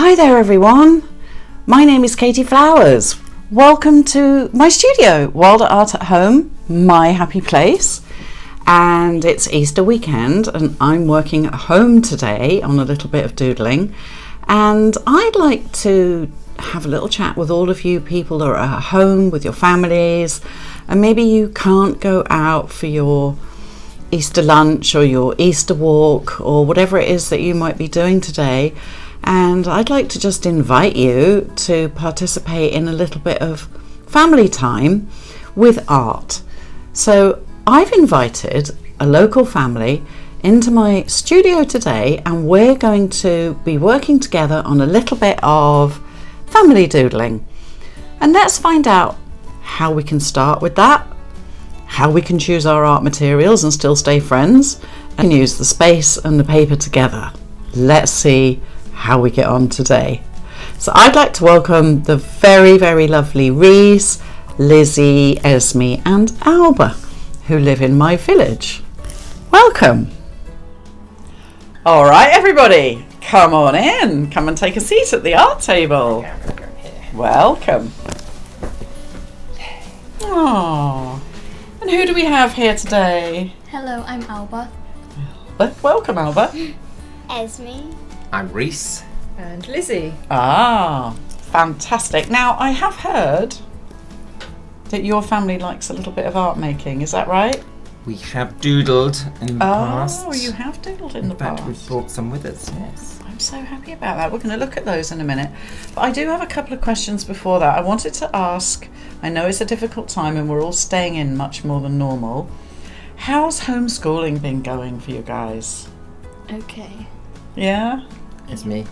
Hi there everyone, my name is Katie Flowers. Welcome to my studio, Wild Art at Home, my happy place. And it's Easter weekend and I'm working at home today on a little bit of doodling. And I'd like to have a little chat with all of you people that are at home with your families, and maybe you can't go out for your Easter lunch or your Easter walk or whatever it is that you might be doing today. And I'd like to just invite you to participate in a little bit of family time with art. So I've invited a local family into my studio today, and we're going to be working together on a little bit of family doodling. And let's find out how we can start with that, how we can choose our art materials and still stay friends, and use the space and the paper together. Let's see how we get on today. So I'd like to welcome the very, very lovely Reese, Lizzie, Esme and Alba, who live in my village. Welcome. All right, everybody, come on in. Come and take a seat at the art table. Welcome. Oh, and who do we have here today? Hello, I'm Alba. Welcome, Alba. Esme. I'm Reese. And Lizzie. Ah, fantastic. Now, I have heard that your family likes a little bit of art making. Is that right? We have doodled in the past. Oh, you have doodled in the past. In fact, we've brought some with us, yes. I'm so happy about that. We're going to look at those in a minute. But I do have a couple of questions before that. I wanted to ask, I know it's a difficult time and we're all staying in much more than normal. How's homeschooling been going for you guys? Okay. Yeah? It's me.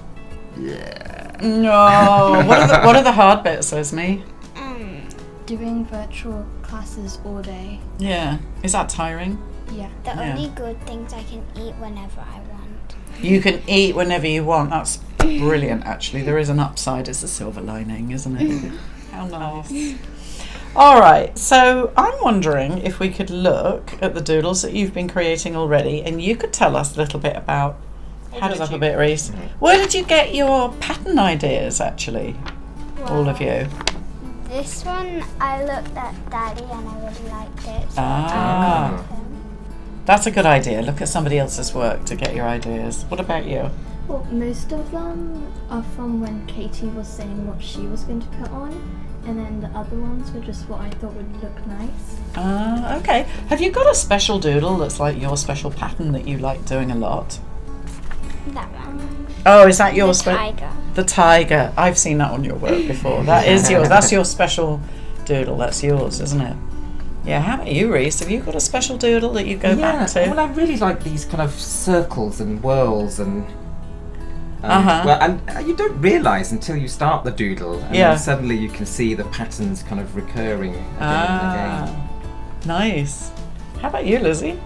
Yeah. No. What are the hard bits, Esme? Doing virtual classes all day. Yeah. Is that tiring? Yeah. The only good things I can eat whenever I want. You can eat whenever you want. That's brilliant, actually. There is an upside. It's a silver lining, isn't it? How nice. All right. So I'm wondering if we could look at the doodles that you've been creating already, and you could tell us a little bit about. Hands up a bit, Reese. Where did you get your pattern ideas, actually? Well, all of you. This one, I looked at Daddy and I really liked it. So Ah. I copied him. That's a good idea. Look at somebody else's work to get your ideas. What about you? Well, most of them are from when Katie was saying what she was going to put on, and then the other ones were just what I thought would look nice. Ah, okay. Have you got a special doodle that's like your special pattern that you like doing a lot? That one. Oh, is that your Tiger. The tiger. I've seen that on your work before. That is yours. That's your special doodle. That's yours, isn't it? Yeah. How about you, Reese? Have you got a special doodle that you go back to? Well, I really like these kind of circles and whirls and. Uh-huh. Well, and you don't realise until you start the doodle, and then suddenly you can see the patterns kind of recurring again and again. Nice. How about you, Lizzie?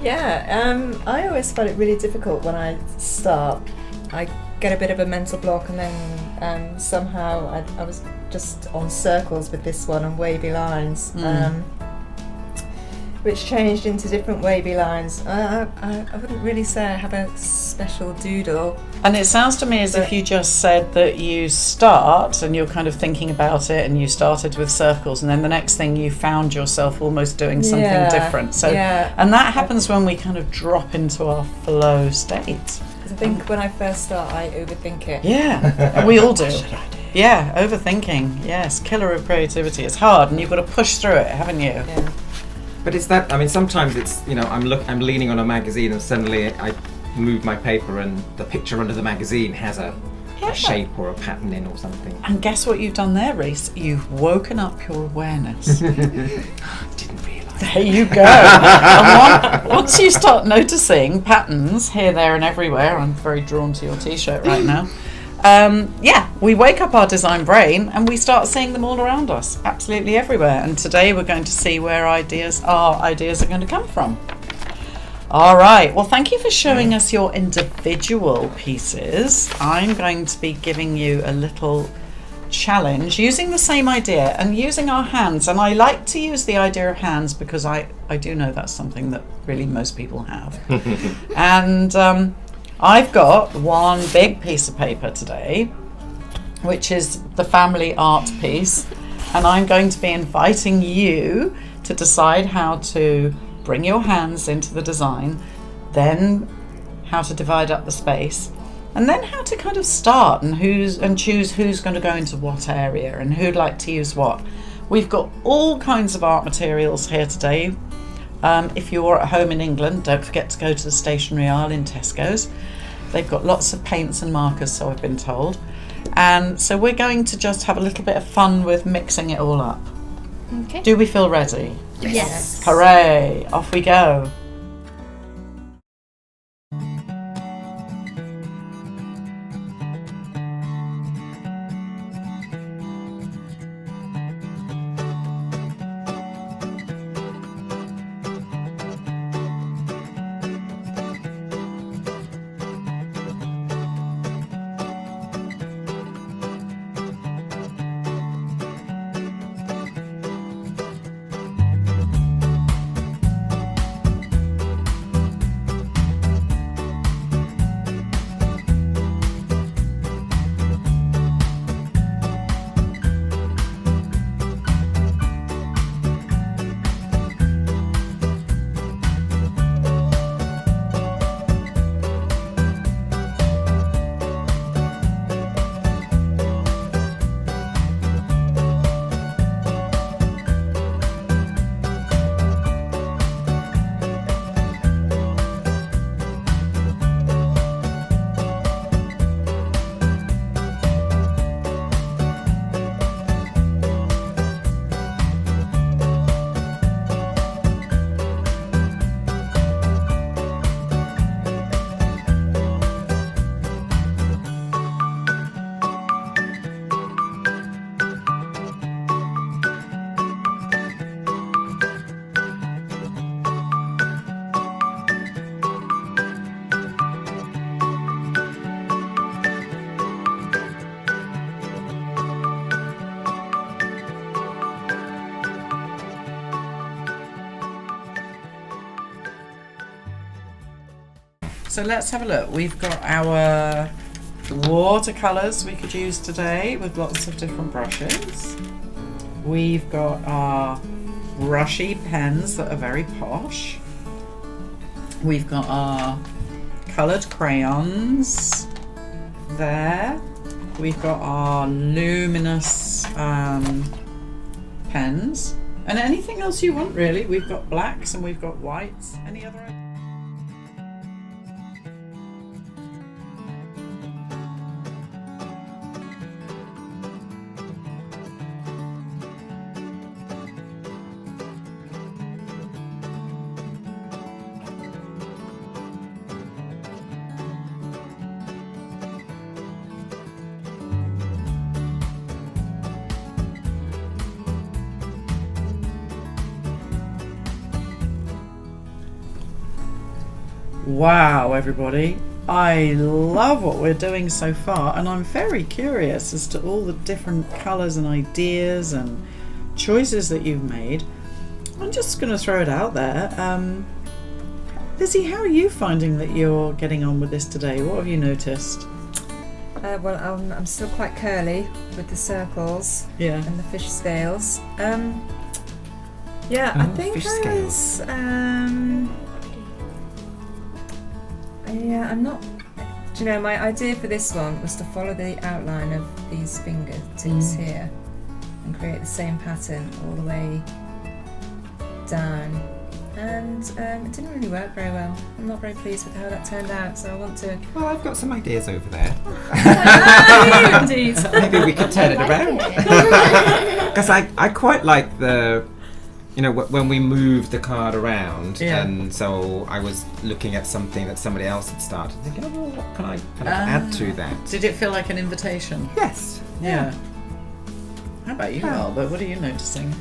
Yeah, I always find it really difficult when I start. I get a bit of a mental block, and then somehow I was just on circles with this one and wavy lines, which changed into different wavy lines. I wouldn't really say I have a special doodle. And it sounds to me as if you just said that you start and you're kind of thinking about it, and you started with circles, and then the next thing you found yourself almost doing something different. So, and that happens when we kind of drop into our flow state. Because I think when I first start, I overthink it. Yeah, we all do. Yeah, overthinking. Yes, killer of creativity. It's hard, and you've got to push through it, haven't you? Yeah. But it's that. I mean, sometimes it's I'm leaning on a magazine, and suddenly I move my paper, and the picture under the magazine has a shape or a pattern in or something. And guess what you've done there, Reese? You've woken up your awareness. Didn't realise. There you go. And once you start noticing patterns here, there and everywhere, I'm very drawn to your t-shirt right now. We wake up our design brain and we start seeing them all around us, absolutely everywhere. And today we're going to see where our ideas are going to come from. All right. Well, thank you for showing us your individual pieces. I'm going to be giving you a little challenge using the same idea and using our hands. And I like to use the idea of hands because I do know that's something that really most people have. And I've got one big piece of paper today, which is the family art piece, and I'm going to be inviting you to decide how to bring your hands into the design, then how to divide up the space, and then how to kind of start and choose who's going to go into what area and who'd like to use what. We've got all kinds of art materials here today. If you're at home in England, don't forget to go to the stationery aisle in Tesco's. They've got lots of paints and markers, so I've been told. And so we're going to just have a little bit of fun with mixing it all up. Okay. Do we feel ready? Yes. Hooray! Off we go. So let's have a look. We've got our watercolours we could use today with lots of different brushes. We've got our brushy pens that are very posh. We've got our coloured crayons there. We've got our luminous pens. And anything else you want, really. We've got blacks and we've got whites. Any other ideas? Wow, everybody. I love what we're doing so far, and I'm very curious as to all the different colours and ideas and choices that you've made. I'm just going to throw it out there. Lizzie, how are you finding that you're getting on with this today? What have you noticed? Well, I'm still quite curly with the circles and the fish scales. I think fish I was... I'm not... Do you know, my idea for this one was to follow the outline of these fingertips here and create the same pattern all the way down. And it didn't really work very well. I'm not very pleased with how that turned out, so I want to... Well, I've got some ideas over there. Indeed. Maybe we could turn it around. Because I quite like the... You know, when we moved the card around, and so I was looking at something that somebody else had started, thinking, oh, what can I kind of add to that? Did it feel like an invitation? Yes. Yeah. How about you, Albert? What are you noticing?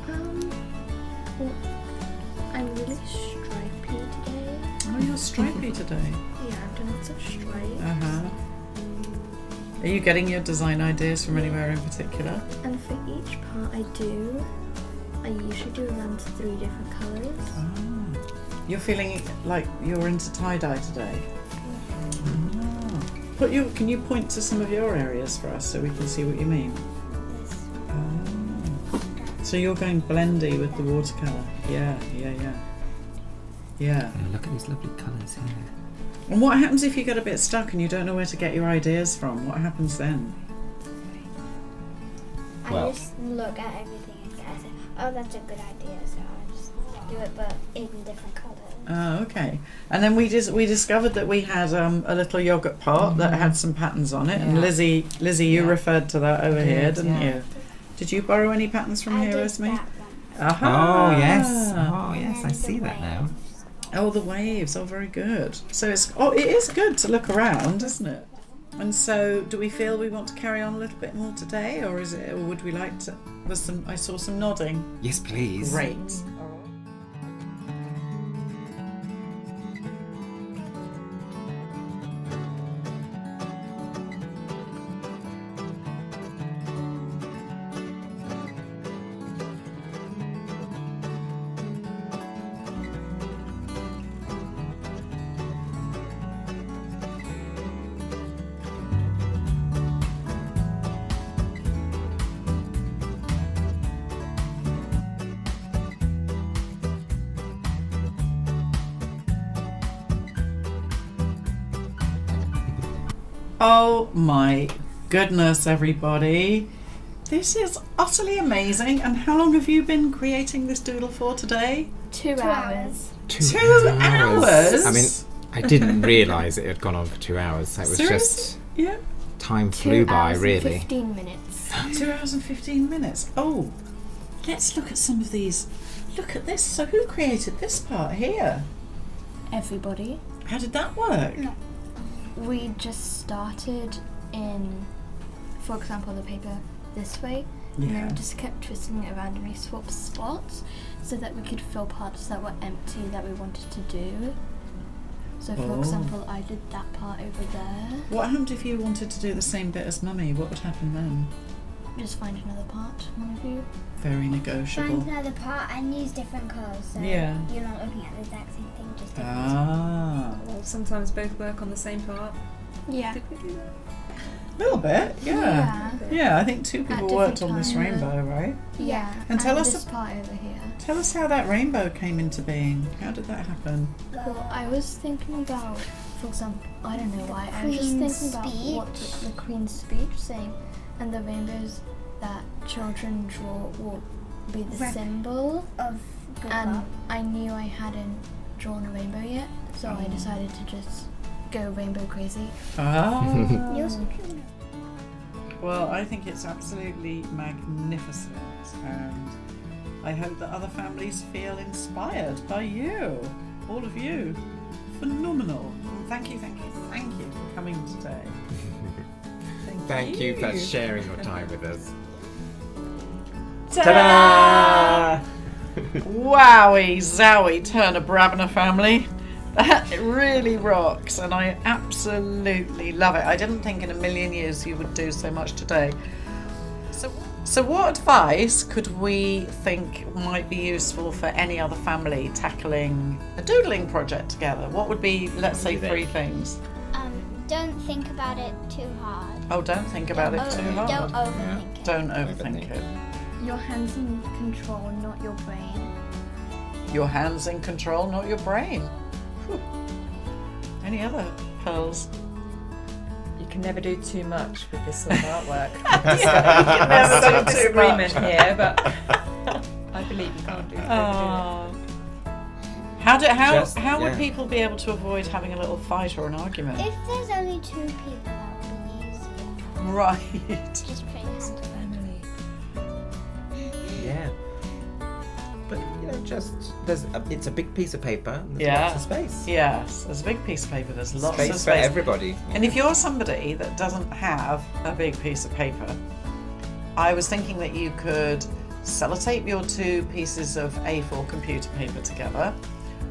Well, I'm really stripy today. Oh, you're stripy today. Yeah, I've done lots of stripes. Uh-huh. Are you getting your design ideas from anywhere in particular? And for each part I usually do around 3 different colours. Oh. You're feeling like you're into tie-dye today? Can you point to some of your areas for us so we can see what you mean? Oh. So you're going blendy with the watercolour. Yeah. And look at these lovely colours here. And what happens if you get a bit stuck and you don't know where to get your ideas from? What happens then? I just look at everything and say, oh, that's a good idea, so I'll just do it, but in different colours. Oh, okay. And then we discovered that we had a little yogurt pot that had some patterns on it, and Lizzie, you referred to that over here, didn't you? Did you borrow any patterns from here, Esme? Aha. Oh yes, I see that now. Oh, the waves. Oh, very good. So it is good to look around, isn't it? And so, do we feel we want to carry on a little bit more today, or would we like to? I saw some nodding. Yes, please. Great. Oh my goodness, everybody. This is utterly amazing. And how long have you been creating this doodle for today? 2 hours. 2 hours? I mean, I didn't realise it had gone on for 2 hours. It was Seriously? just time flew by, really. 15 minutes. 2 hours and 15 minutes. Oh, let's look at some of these. Look at this. So who created this part here? Everybody. How did that work? We just started in, for example, the paper this way, and then we just kept twisting it around and we swapped spots so that we could fill parts that were empty that we wanted to do. So for example, I did that part over there. What happened if you wanted to do the same bit as Mummy? What would happen then? Just find another part, one of you. Very negotiable. Find another part and use different colours, so you're not looking at the exact same thing, just different. Ah. Or sometimes both work on the same part. Yeah. Did we do that? A little bit, yeah. I think 2 people worked on this rainbow, right? Yeah. And tell us this part over here. Tell us how that rainbow came into being. How did that happen? Well, I was thinking about, for example, I don't know why, I was just thinking about what the Queen's speech saying, and the rainbows that children draw will be the symbol of good and luck. I knew I hadn't drawn a rainbow yet, so I decided to just go rainbow crazy. Ah. You're so cute. Well, I think it's absolutely magnificent, and I hope that other families feel inspired by you, all of you. Phenomenal. Thank you for coming today. Thank you for sharing your time with us. Ta-da! Wowie zowie Turner Brabner family. That really rocks, and I absolutely love it. I didn't think in a million years you would do so much today. So what advice could we think might be useful for any other family tackling a doodling project together? What would be, let's say, 3 things? Don't think about it too hard. Oh, don't think about it too hard. Don't overthink it. Don't overthink it. Your hands in control, not your brain. Your hands in control, not your brain. Whew. Any other pearls? You can never do too much with this sort of artwork. You can never Some do too disagreement much. here, but I believe you can't do it. How would people be able to avoid having a little fight or an argument? If there's only 2 people, that would be easy. Right. Just put your hand up. Yeah. But it's a big piece of paper. And there's Yeah. lots of space. Yes, there's a big piece of paper. There's lots of Space for space. everybody. And if you're somebody that doesn't have a big piece of paper, I was thinking that you could sellotape your 2 pieces of A4 computer paper together,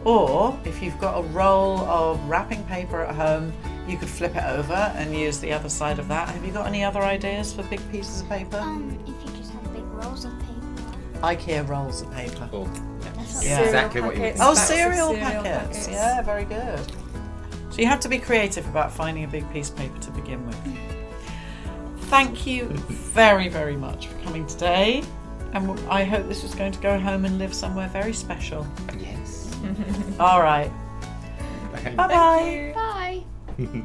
or if you've got a roll of wrapping paper at home, you could flip it over and use the other side of that. Have you got any other ideas for big pieces of paper? If you just have big rolls of paper. IKEA rolls of paper. Oh, That's Yeah. exactly what you would Packets. think. Oh, Bags of cereal cereal packets. packets. Yeah, very good. So you have to be creative about finding a big piece of paper to begin with. Thank you very, very much for coming today. And I hope this was going to go home and live somewhere very special. Yes. All right. Bye. Bye-bye. Bye.